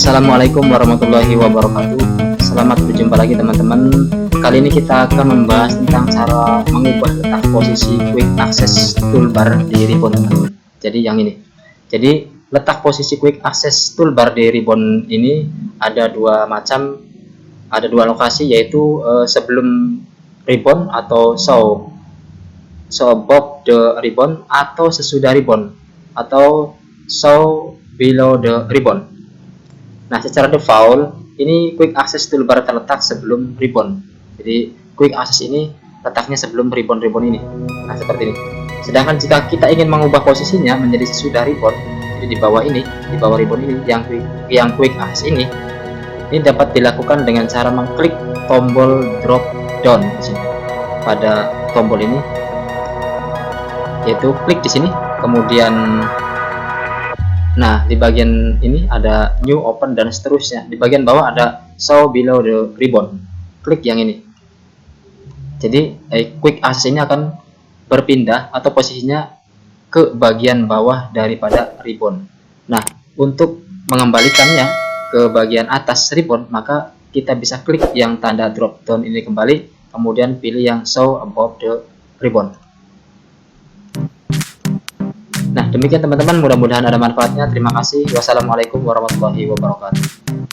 Assalamualaikum warahmatullahi wabarakatuh. Selamat berjumpa lagi teman-teman. Kali ini kita akan membahas tentang cara mengubah letak posisi Quick Access Toolbar di ribbon teman-teman. Jadi yang ini. Jadi letak posisi Quick Access Toolbar di ribbon ini ada dua macam, ada dua lokasi, yaitu sebelum ribbon atau show above the ribbon, atau sesudah ribbon atau show below the ribbon. Nah, secara default ini Quick Access Toolbar terletak sebelum ribbon. Jadi Quick Access ini letaknya sebelum ribbon ini. Nah, seperti ini. Sedangkan jika kita ingin mengubah posisinya menjadi sesudah ribbon, jadi di bawah ini, di bawah ribbon ini, yang Quick Access ini dapat dilakukan dengan cara mengklik tombol drop down di sini. Pada tombol ini, yaitu klik di sini, kemudian nah, di bagian ini ada new, open, dan seterusnya. Di bagian bawah ada show below the ribbon. Klik yang ini. Jadi Quick Access ini akan berpindah atau posisinya ke bagian bawah daripada ribbon. Nah, untuk mengembalikannya ke bagian atas ribbon, maka kita bisa klik yang tanda drop down ini kembali, kemudian pilih yang show above the ribbon. Nah, demikian teman-teman, mudah-mudahan ada manfaatnya. Terima kasih. Wassalamualaikum warahmatullahi wabarakatuh.